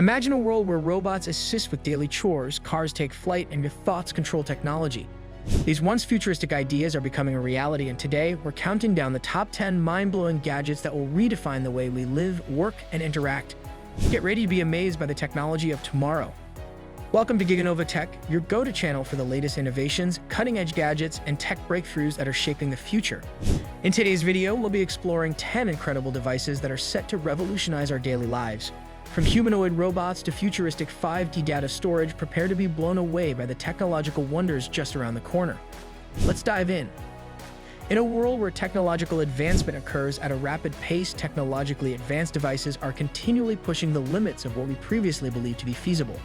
Imagine a world where robots assist with daily chores, cars take flight, and your thoughts control technology. These once futuristic ideas are becoming a reality, and today we're counting down the top 10 mind-blowing gadgets that will redefine the way we live, work, and interact. Get ready to be amazed by the technology of tomorrow. Welcome to Giganova Tech, your go-to channel for the latest innovations, cutting-edge gadgets, and tech breakthroughs that are shaping the future. In today's video, we'll be exploring 10 incredible devices that are set to revolutionize our daily lives. From humanoid robots to futuristic 5D data storage, prepare to be blown away by the technological wonders just around the corner. Let's dive in. In a world where technological advancement occurs at a rapid pace, technologically advanced devices are continually pushing the limits of what we previously believed to be feasible.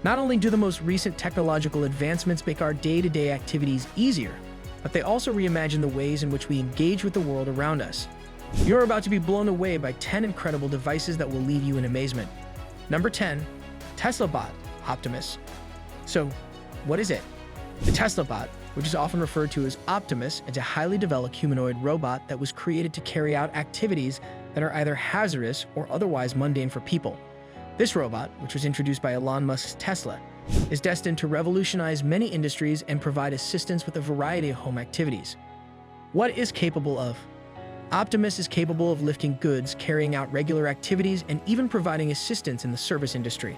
Not only do the most recent technological advancements make our day-to-day activities easier, but they also reimagine the ways in which we engage with the world around us. You're about to be blown away by 10 incredible devices that will leave you in amazement. Number 10, Tesla Bot Optimus. So, what is it? The Tesla Bot, which is often referred to as Optimus, is a highly developed humanoid robot that was created to carry out activities that are either hazardous or otherwise mundane for people. This robot, which was introduced by Elon Musk's Tesla, is destined to revolutionize many industries and provide assistance with a variety of home activities. What is capable of? Optimus is capable of lifting goods, carrying out regular activities, and even providing assistance in the service industry.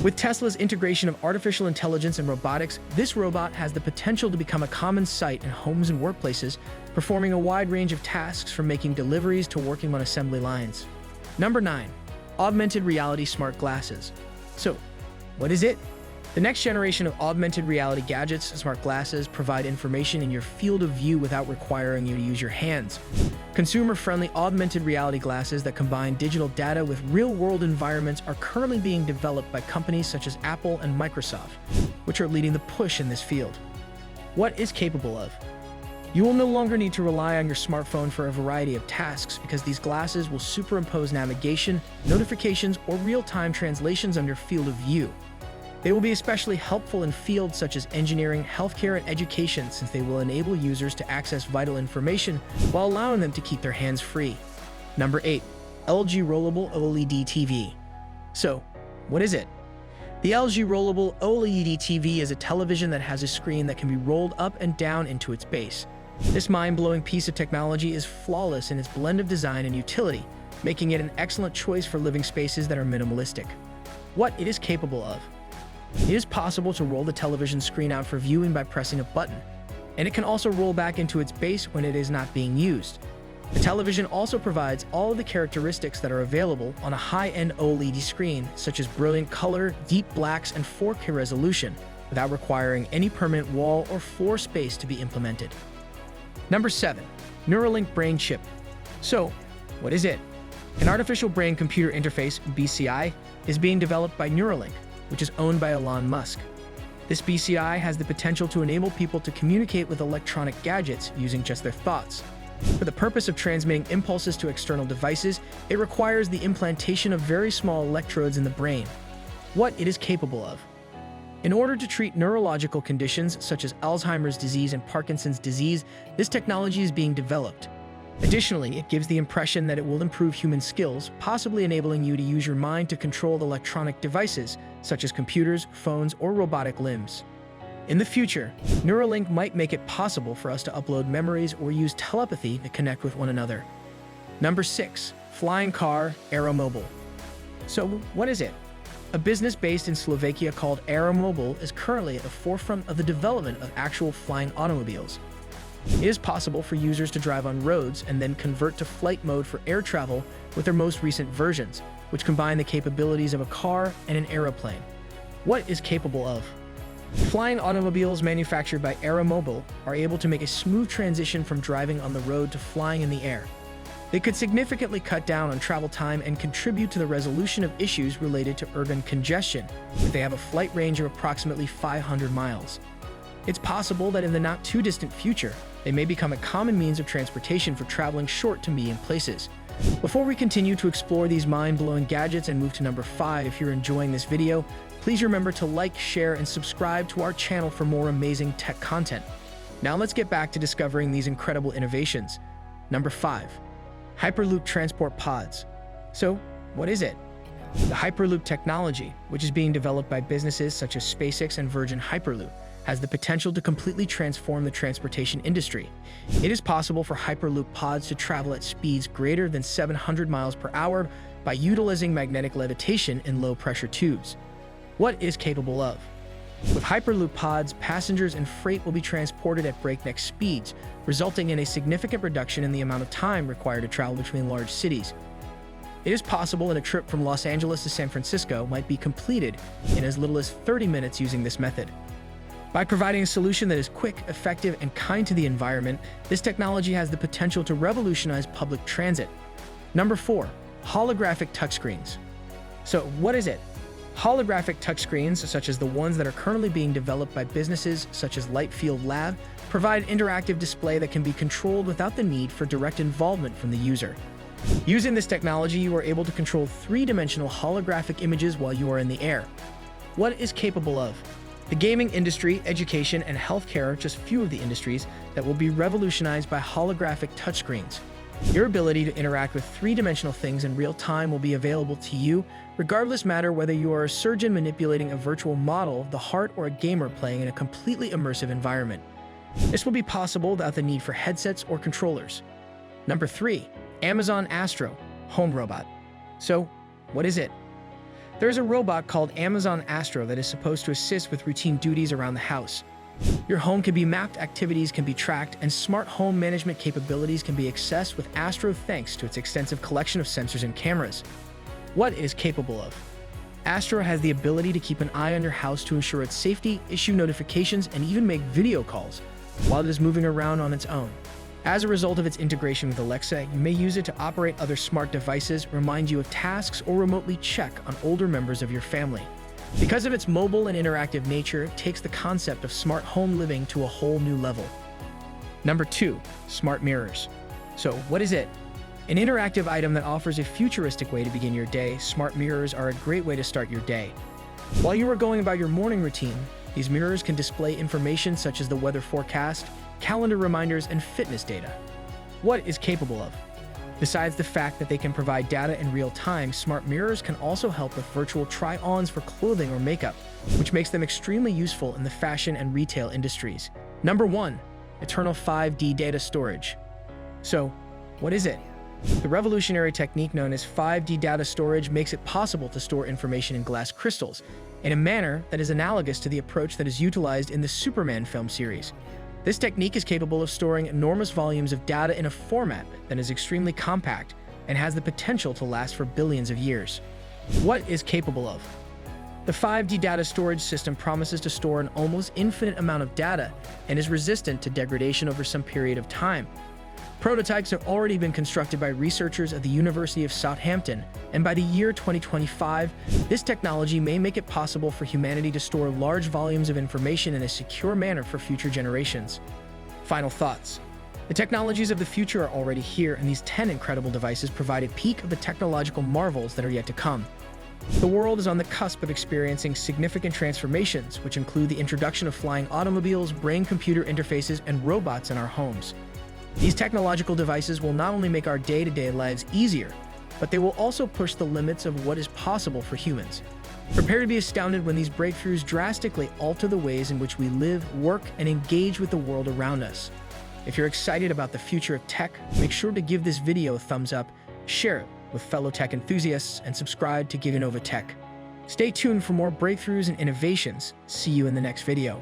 With Tesla's integration of artificial intelligence and robotics, this robot has the potential to become a common sight in homes and workplaces, performing a wide range of tasks from making deliveries to working on assembly lines. Number 9. Augmented reality smart glasses. So, what is it? The next generation of augmented reality gadgets, smart glasses, provide information in your field of view without requiring you to use your hands. Consumer-friendly augmented reality glasses that combine digital data with real-world environments are currently being developed by companies such as Apple and Microsoft, which are leading the push in this field. What is capable of? You will no longer need to rely on your smartphone for a variety of tasks because these glasses will superimpose navigation, notifications, or real-time translations on your field of view. They will be especially helpful in fields such as engineering, healthcare, and education since they will enable users to access vital information while allowing them to keep their hands free. Number 8. LG Rollable OLED TV. So, what is it? The LG Rollable OLED TV is a television that has a screen that can be rolled up and down into its base. This mind-blowing piece of technology is flawless in its blend of design and utility, making it an excellent choice for living spaces that are minimalistic. What it is capable of? It is possible to roll the television screen out for viewing by pressing a button, and it can also roll back into its base when it is not being used. The television also provides all of the characteristics that are available on a high-end OLED screen, such as brilliant color, deep blacks, and 4K resolution, without requiring any permanent wall or floor space to be implemented. Number 7. Neuralink Brain Chip. So, what is it? An artificial brain-computer interface, BCI, is being developed by Neuralink, which is owned by Elon Musk. This BCI has the potential to enable people to communicate with electronic gadgets using just their thoughts. For the purpose of transmitting impulses to external devices, it requires the implantation of very small electrodes in the brain. What it is capable of? In order to treat neurological conditions such as Alzheimer's disease and Parkinson's disease, this technology is being developed. Additionally, it gives the impression that it will improve human skills, possibly enabling you to use your mind to control electronic devices, such as computers, phones, or robotic limbs. In the future, Neuralink might make it possible for us to upload memories or use telepathy to connect with one another. Number 6. Flying Car Aeromobile. So, what is it? A business based in Slovakia called Aeromobile is currently at the forefront of the development of actual flying automobiles. It is possible for users to drive on roads and then convert to flight mode for air travel with their most recent versions, which combine the capabilities of a car and an aeroplane. What is capable of? Flying automobiles manufactured by Aeromobile are able to make a smooth transition from driving on the road to flying in the air. They could significantly cut down on travel time and contribute to the resolution of issues related to urban congestion if they have a flight range of approximately 500 miles. It's possible that in the not-too-distant future, they may become a common means of transportation for traveling short to medium places. Before we continue to explore these mind-blowing gadgets and move to number 5, if you're enjoying this video, please remember to like, share, and subscribe to our channel for more amazing tech content. Now let's get back to discovering these incredible innovations. Number 5. Hyperloop Transport Pods. So, what is it? The Hyperloop technology, which is being developed by businesses such as SpaceX and Virgin Hyperloop, has the potential to completely transform the transportation industry. It is possible for Hyperloop pods to travel at speeds greater than 700 miles per hour by utilizing magnetic levitation in low-pressure tubes. What is capable of? With Hyperloop pods, passengers and freight will be transported at breakneck speeds, resulting in a significant reduction in the amount of time required to travel between large cities. It is possible that a trip from Los Angeles to San Francisco might be completed in as little as 30 minutes using this method. By providing a solution that is quick, effective, and kind to the environment, this technology has the potential to revolutionize public transit. Number 4, holographic touchscreens. So what is it? Holographic touchscreens, such as the ones that are currently being developed by businesses such as Lightfield Lab, provide interactive display that can be controlled without the need for direct involvement from the user. Using this technology, you are able to control three-dimensional holographic images while you are in the air. What it is capable of? The gaming industry, education, and healthcare are just few of the industries that will be revolutionized by holographic touchscreens. Your ability to interact with three-dimensional things in real time will be available to you, regardless matter whether you are a surgeon manipulating a virtual model of the heart or a gamer playing in a completely immersive environment. This will be possible without the need for headsets or controllers. Number 3, Amazon Astro, home robot. So, what is it? There's a robot called Amazon Astro that is supposed to assist with routine duties around the house. Your home can be mapped, activities can be tracked, and smart home management capabilities can be accessed with Astro thanks to its extensive collection of sensors and cameras. What it is capable of? Astro has the ability to keep an eye on your house to ensure its safety, issue notifications, and even make video calls while it is moving around on its own. As a result of its integration with Alexa, you may use it to operate other smart devices, remind you of tasks, or remotely check on older members of your family. Because of its mobile and interactive nature, it takes the concept of smart home living to a whole new level. Number 2, smart mirrors. So, what is it? An interactive item that offers a futuristic way to begin your day, smart mirrors are a great way to start your day. While you are going about your morning routine, these mirrors can display information such as the weather forecast, calendar reminders, and fitness data. What it is capable of? Besides the fact that they can provide data in real time, smart mirrors can also help with virtual try-ons for clothing or makeup, which makes them extremely useful in the fashion and retail industries. Number 1, Eternal 5D data storage. So, what is it? The revolutionary technique known as 5D data storage makes it possible to store information in glass crystals in a manner that is analogous to the approach that is utilized in the Superman film series. This technique is capable of storing enormous volumes of data in a format that is extremely compact and has the potential to last for billions of years. What it is capable of? The 5D data storage system promises to store an almost infinite amount of data and is resistant to degradation over some period of time. Prototypes have already been constructed by researchers at the University of Southampton, and by the year 2025, this technology may make it possible for humanity to store large volumes of information in a secure manner for future generations. Final thoughts. The technologies of the future are already here, and these 10 incredible devices provide a peek of the technological marvels that are yet to come. The world is on the cusp of experiencing significant transformations, which include the introduction of flying automobiles, brain-computer interfaces, and robots in our homes. These technological devices will not only make our day-to-day lives easier, but they will also push the limits of what is possible for humans. Prepare to be astounded when these breakthroughs drastically alter the ways in which we live, work, and engage with the world around us. If you're excited about the future of tech, make sure to give this video a thumbs up, share it with fellow tech enthusiasts, and subscribe to Giganova Tech. Stay tuned for more breakthroughs and innovations. See you in the next video.